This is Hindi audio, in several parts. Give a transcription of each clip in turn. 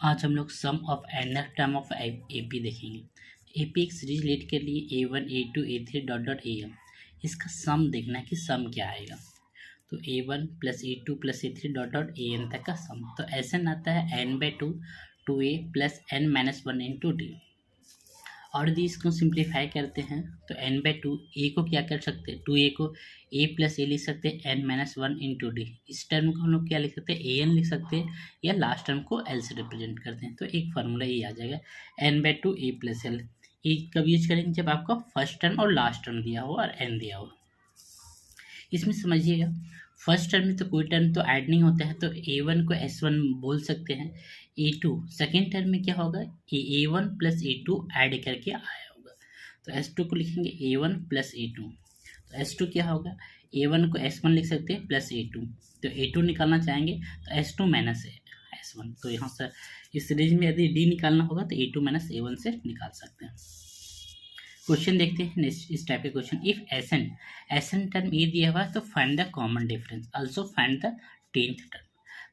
आज हम लोग sum of nth term of AP देखेंगे। एपी एक सीरीज लीड के लिए A1 A2 A3 dot dot AM इसका सम देखना है कि सम क्या आएगा। तो A1 plus A2 plus A3 dot dot AM तक का सम। तो ऐसे आता है n/2 2A plus n-1 into D. और यदि इसको सिंप्लीफाई करते हैं तो n/2 ए को क्या कर सकते हैं, 2A को a प्लस ए लिख सकते हैं n-1 इंटू डी। इस टर्म को हम लोग क्या लिख सकते हैं, an लिख सकते हैं, या लास्ट टर्म को l से रिप्रेजेंट करते हैं। तो एक फार्मूला ये आ जाएगा n/2 a प्लस एल। ये कब यूज करेंगे, जब आपका फर्स्ट टर्म और लास्ट टर्म दिया हो और n दिया हो। इसमें समझिएगा, फर्स्ट टर्म में तो कोई टर्म तो ऐड नहीं होता है, तो A1 को S1 बोल सकते हैं। A2 सेकेंड टर्म में क्या होगा, A1 प्लस A2 ऐड करके आया होगा, तो S2 को लिखेंगे A1 प्लस A2। तो S2 क्या होगा, A1 को S1 लिख सकते हैं प्लस A2। तो A2 निकालना चाहेंगे तो S2 माइनस S1। तो यहाँ से इस सीरीज में यदि D निकालना होगा तो A2 माइनस A1 से निकाल सकते हैं। क्वेश्चन देखते हैं नेक्स्ट इस टाइप के क्वेश्चन। इफ एसएन टर्म ये दिया हुआ है तो find the common difference, also find the 10th term.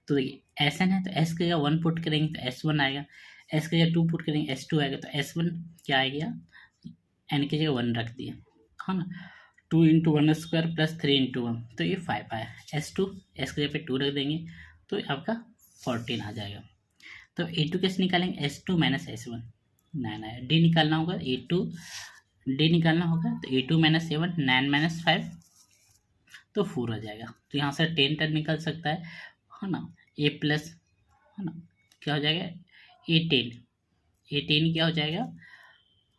तो देखिए एसएन है तो एस की जगह 1 पुट करेंगे तो S1 आएगा, एस की जगह 2 पुट करेंगे S2 आएगा। तो S1 क्या आएगा, एन की जगह 1 रख दिया है ना, 2 इंटू 1 स्क्वायर प्लस 3 इंटू 1, तो ये 5 आया। S2 एस की जगह पे 2 रख देंगे तो आपका 14 आ जाएगा। तो A2 कैसे निकालेंगे, S2 माइनस S1 9 आया। डी निकालना होगा, डी निकालना होगा तो A2 माइनस A1 9 माइनस 5 तो 4 आ जाएगा। तो यहाँ से 10 टर्म निकल सकता है ना। A प्लस है ना क्या हो जाएगा, A10 क्या हो जाएगा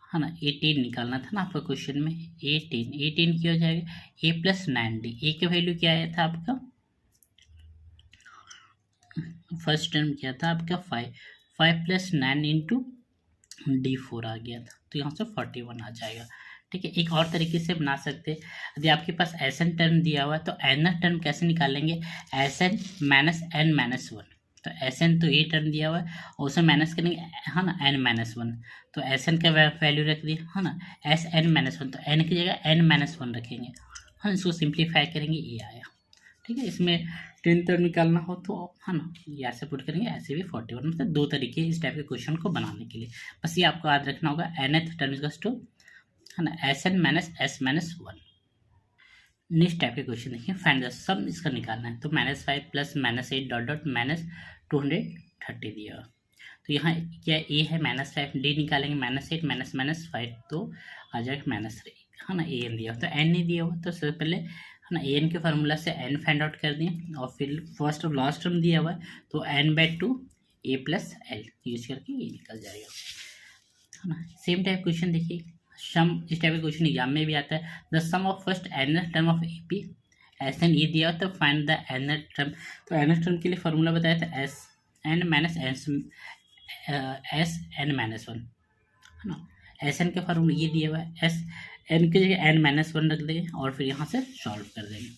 है ना, A10 निकालना था ना आपका क्वेश्चन में। A10 क्या हो जाएगा, A प्लस 9D। ए का वैल्यू क्या आया था आपका, फर्स्ट टर्म क्या था आपका 5 प्लस 9 इंटू D4 आ गया था, तो यहाँ से 41 आ जाएगा। ठीक है, एक और तरीके से बना सकते हैं, यदि आपके पास एसएन टर्म दिया हुआ है तो एन टर्म कैसे निकालेंगे, एसएन माइनस एन माइनस 1। तो एसएन तो ये टर्म दिया हुआ है, उसे माइनस करेंगे है ना n माइनस 1। तो एसएन का वैल्यू रख दिया है ना SN माइनस 1, तो n की जगह n माइनस 1 रखेंगे। हाँ, इसको सिंप्लीफाई करेंगे, ये आया। ठीक है, इसमें 10 टर्म निकालना हो तो है ना ये ऐसे पुट करेंगे, ऐसे भी 41। मतलब दो तरीके इस टाइप के क्वेश्चन को बनाने के लिए, बस ये आपको याद रखना होगा। nth टर्म इज टू है ना SN minus S minus 1। Next type के क्वेश्चन देखिए, फाइंड द सम, इसका निकालना है। तो -5 प्लस -8 डॉट डॉट माइनस 230 दिया। तो यहाँ क्या ए है -5, डी निकालेंगे -8 माइनस -5 तो आ जाएगा -3 है ना। एन दिया हो तो एन नहीं दिया हुआ, तो सबसे पहले है ना एन के फार्मूला से एन फाइंड आउट कर दिए, और फिर फर्स्ट और लास्ट टर्म दिया हुआ है तो n/2 A plus L use करके ये निकल जाएगा है ना। सेम टाइप क्वेश्चन देखिए, सम इस टाइप का क्वेश्चन एग्जाम में भी आता है। The sum of first nth term of AP S N ये दिया तो फाइंड द nth टर्म। तो nth टर्म के लिए फार्मूला बताया था SN माइनस SN माइनस 1 है ना। SN का फार्मूला ये दिया हुआ है, SN की जगह n माइनस 1 रख देंगे और फिर यहाँ से सॉल्व कर देंगे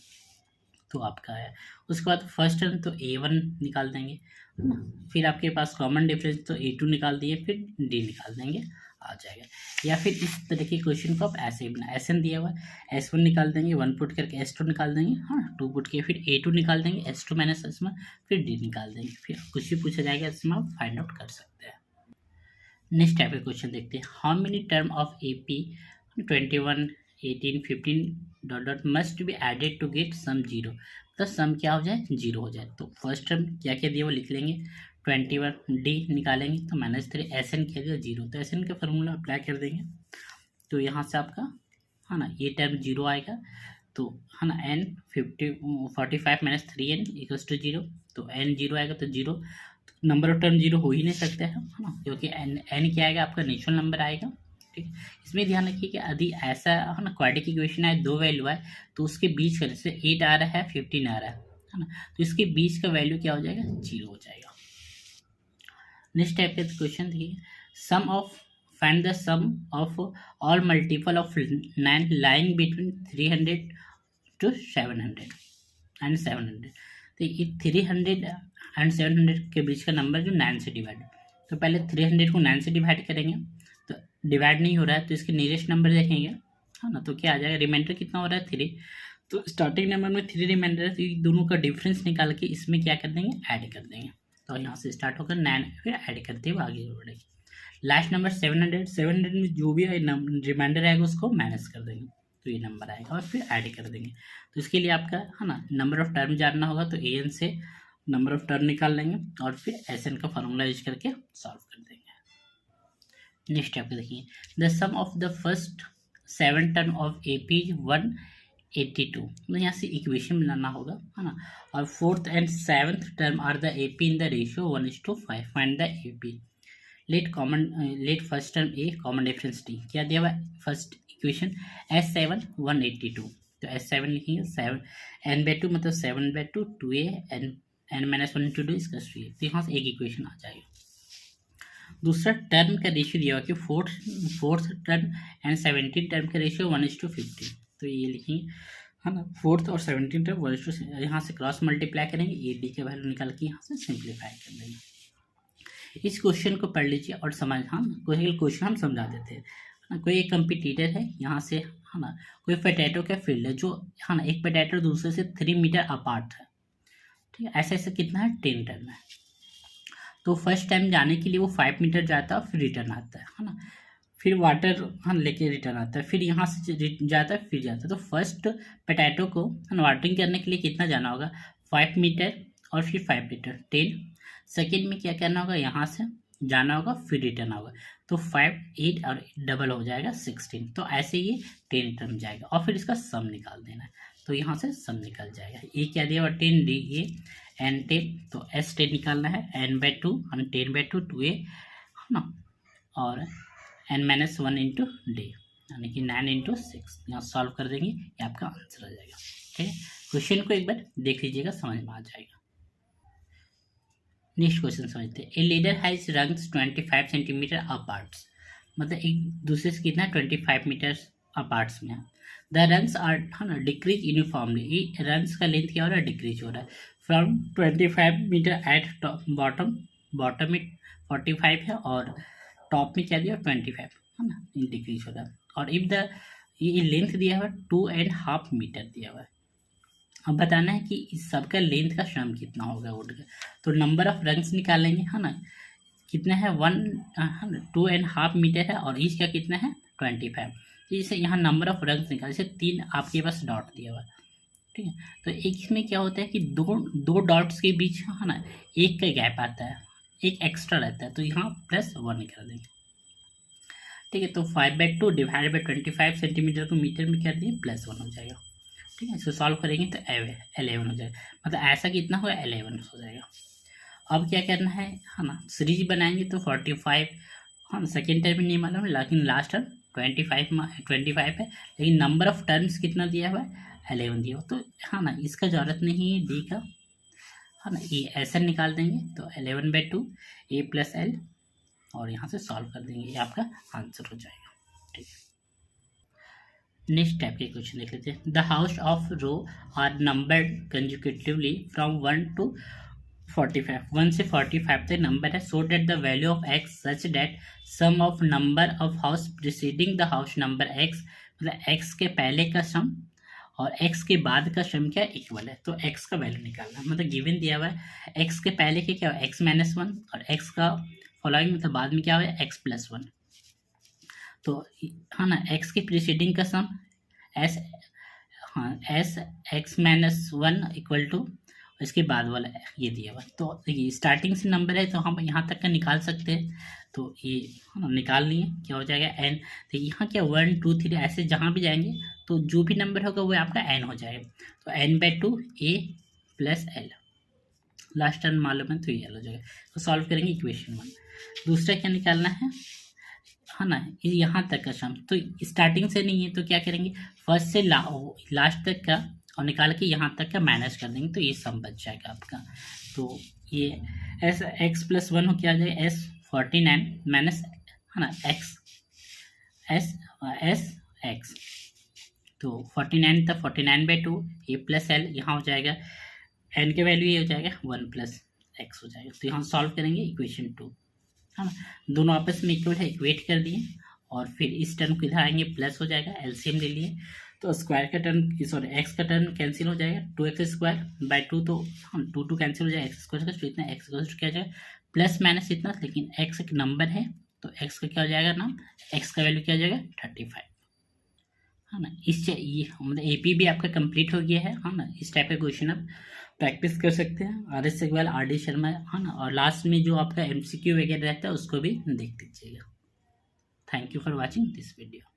तो आपका है। उसके बाद फर्स्ट टर्म तो A1 निकाल देंगे है ना, फिर आपके पास कॉमन डिफरेंस तो A2 निकाल दिए, फिर D निकाल देंगे, आ जाएगा। या फिर इस तरह के क्वेश्चन को आप ऐसे ही बना, SN दिया हुआ है S1 निकाल देंगे, 1 पुट करके S2 निकाल देंगे, हाँ 2 पुट के फिर A2 निकाल देंगे, S2 माइनस S1 फिर D निकाल देंगे, फिर कुछ भी पूछा जाएगा इसमें आप फाइंड आउट कर सकते हैं। नेक्स्ट टाइप का क्वेश्चन देखते हैं, how many term of AP 21 18 15 dot dot must be added to get sum 0। तो सम क्या हो जाए, 0 हो जाए। तो फर्स्ट टर्म क्या क्या दिया वो लिख लेंगे, 21 D निकालेंगे तो -3 SN क्या दिया 0, तो SN का फार्मूला अप्लाई कर देंगे। तो यहाँ से आपका है ना ये टर्म 0 आएगा, तो है ना n 45 minus 3n equals to 0। तो n 0 आएगा तो 0, नंबर ऑफ टर्म 0 हो ही नहीं सकता है ना, क्योंकि n क्या आएगा आपका नेचुरल नंबर आएगा। ठीक, इसमें ध्यान रखिए कि यदि ऐसा है ना क्वाड्रेटिक इक्वेशन है, दो वैल्यू है तो उसके बीच का, जैसे 8 आ रहा है 15 आ रहा है ना, तो इसके बीच का वैल्यू क्या हो जाएगा, 0 हो जाएगा। नेक्स्ट टाइप का क्वेश्चन देखिए, sum of find the sum of all multiple of 9 lying between 300 to 700 and 700। तो ये 300 एंड 700 के बीच का नंबर जो 9 से डिवाइड, तो पहले 300 को 9 से डिवाइड करेंगे, तो डिवाइड नहीं हो रहा है तो इसके नियरेस्ट नंबर देखेंगे है ना, तो क्या आ जाएगा, रिमाइंडर कितना हो रहा है 3। तो स्टार्टिंग नंबर में 3 रिमाइंडर है, तो दोनों का डिफरेंस निकाल के इसमें क्या कर देंगे, ऐड कर देंगे। तो यहाँ से स्टार्ट होकर 9 फिर ऐड करते हुए आगे बढ़ेंगे। लास्ट नंबर 700 में जो भी रिमाइंडर आएगा उसको माइनस कर देंगे, तो ये नंबर आएगा और फिर ऐड कर देंगे। तो इसके लिए आपका है ना नंबर ऑफ टर्म जानना होगा, तो an से नंबर ऑफ टर्म निकाल लेंगे और फिर SN का फॉर्मूला यूज करके सॉल्व कर देंगे। नेक्स्ट आपको देखिए, the sum of the first 7 term of AP is 182। तो यहाँ से इक्वेशन बनाना होगा, है ना। और 4th and 7th term are the AP in the ratio 1:5। Find the AP। Let first term A common difference D। क्या दिया हुआ है फर्स्ट इक्वेशन S7 182, तो S7 लिखेंगे 7 n/2 मतलब 7/2 2A n-1 इसका 3। तो यहाँ से एक इक्वेशन आ जाएगा। दूसरा टर्म का रेशियो दिया हुआ कि फोर्थ टर्म एंड 17 टर्म का रेशियो 1:50, तो ये लिखेंगे, है ना। 4th और 17 टर्म 1:, यहाँ से क्रॉस मल्टीप्लाई करेंगे, AD का वैल्यू निकाल के यहाँ से सिंप्लीफाई कर देंगे। इस क्वेश्चन को पढ़ लीजिए और समझ, हम क्वेश्चन हम समझा देते हैं। कोई एक कंपटीटर है यहाँ से, है ना, कोई पोटैटो का फील्ड है जो, है ना, एक पोटैटो दूसरे से 3 मीटर अपार्ट है, ठीक है। ऐसे ऐसे कितना है 10 टर्म है। तो फर्स्ट टाइम जाने के लिए वो 5 मीटर जाता है फिर रिटर्न आता है ना। फिर वाटर हम लेके रिटर्न आता है, फिर यहाँ से जाता है फिर जाता है। तो फर्स्ट पोटैटो को वाटरिंग करने के लिए कितना जाना होगा 5 मीटर और फिर 5 मीटर 10। सेकेंड में क्या करना होगा, यहाँ से जाना होगा फिर रिटर्न होगा, तो 5 8 और डबल हो जाएगा 16। तो ऐसे ये 10 टर्म जाएगा और फिर इसका सम निकाल देना है, तो यहाँ से सम निकल जाएगा। ये क्या दिया हुआ 10 D ये n10, तो S10 निकालना है n/2 और 10/2 2A, है ना, और n-1 इंटू D यानी कि 9 इंटू 6। यहाँ सॉल्व कर देंगे, ये आपका आंसर आ जाएगा। ठीक है, क्वेश्चन को एक बार देख लीजिएगा, समझ में आ जाएगा। नेक्स्ट क्वेश्चन समझते हैं। A leader has rungs 25 centimetre अपार्ट्स, मतलब एक दूसरे से कितना 25 मीटर अपार्ट्स में है। द रंग्स आर, है ना, डिक्रीज यूनिफॉर्मली। ये रंग्स का लेंथ क्या हो रहा है, डिक्रीज हो रहा है फ्रॉम 25 मीटर एट बॉटम में 45 है और टॉप में क्या दिया 25, है ना, डिक्रीज हो रहा है। और इफ द ये लेंथ दिया हुआ है 2.5 मीटर दिया हुआ है। अब बताना है कि इस सबका लेंथ का सम कितना होगा वुड का। तो नंबर ऑफ रंग्स निकालेंगे, है ना, कितना है 2.5 मीटर है और ईच का कितना है 25। तो इसे यहाँ नंबर ऑफ रंग्स निकाल, जैसे 3 आपके पास डॉट दिया हुआ है, ठीक है। तो एक इसमें क्या होता है कि दो डॉट्स के बीच, है ना, एक का गैप आता है, एक एक्स्ट्रा रहता है, तो यहाँ +1 कर देंगे, ठीक है। तो 5/2 डिवाइड बाई 25 सेंटीमीटर को मीटर में कर दिए +1 हो जाएगा, ठीक है। इसको सॉल्व करेंगे तो 11 हो जाएगा, मतलब ऐसा कितना होगा 11 हो जाएगा। अब क्या करना है ना, सीरीज बनाएंगे तो 45, हाँ, सेकेंड टर्म नहीं मालूम लेकिन लास्ट टर्म 25 है, लेकिन नंबर ऑफ टर्म्स कितना दिया हुआ है 11 दिया हुआ, तो हाँ ना इसका ज़रूरत नहीं है D का, है ना। ये SN निकाल देंगे तो 11/2 A + L और यहाँ से सॉल्व कर देंगे, ये आपका आंसर हो जाएगा, ठीक है। नेक्स्ट टाइप के क्वेश्चन देख लेते हैं। The house of row are numbered consecutively from 1 to 45, 1 से 45 तक नंबर है, so that the value of x such that sum of number of house preceding the house number x, मतलब x के पहले का सम और x के बाद का सम क्या इक्वल है। तो x का वैल्यू निकालना, मतलब गिवन दिया हुआ है x के पहले के क्या x - 1 और x का फॉलोइंग मतलब बाद में क्या हुआ x + 1, तो है ना x के प्रीसीडिंग का सम s, हाँ s x - 1 इक्वल टू इसके बाद वाला ये दिया हुआ। तो देखिए स्टार्टिंग से नंबर है तो हम यहाँ तक का निकाल सकते हैं, तो ये निकाल लिए क्या हो जाएगा n। तो यहाँ क्या 1 2 3 ऐसे जहाँ भी जाएंगे तो जो भी नंबर होगा वो आपका n हो जाएगा, तो n/2 A + L, last term मालूम है तो ये हो जाएगा। तो सॉल्व करेंगे इक्वेशन 1। दूसरा क्या निकालना है ना, यहाँ तक का सम, तो स्टार्टिंग से नहीं है तो क्या करेंगे फर्स्ट से लास्ट तक का और निकाल के यहाँ तक का माइनस कर देंगे, तो ये सम बच जाएगा आपका। तो ये x + 1 हो क्या आ जाएगा s 49 माइनस, है ना, x, तो 49 था 49/2 A + L, यहाँ हो जाएगा n के वैल्यू ये हो जाएगा 1 + x हो जाएगा। तो यहाँ सॉल्व करेंगे इक्वेशन 2, है ना, दोनों आपस में इक्वल है, इक्वेट कर दिए और फिर इस टर्म को इधर आएंगे प्लस हो जाएगा, एलसीएम ले लिए तो स्क्वायर का टर्म सॉरी एक्स का टर्म कैंसिल हो जाएगा, 2x² बाई 2, तो हाँ 2 कैंसिल हो जाएगा, एक्स स्क्वायर का, तो इतना एक्स क्या हो जाएगा प्लस माइनस इतना, लेकिन एक्स एक नंबर है तो एक्स का क्या हो जाएगा ना, एक्स का वैल्यू क्या हो जाएगा 35, है ना। ये मतलब AP भी आपका कंप्लीट हो गया है ना। इस टाइप का क्वेश्चन आप प्रैक्टिस कर सकते हैं RS अग्रवाल RD शर्मा, है ना। और लास्ट में जो आपका MCQ वगैरह रहता है उसको भी देख लीजिएगा। Thank you for watching this video.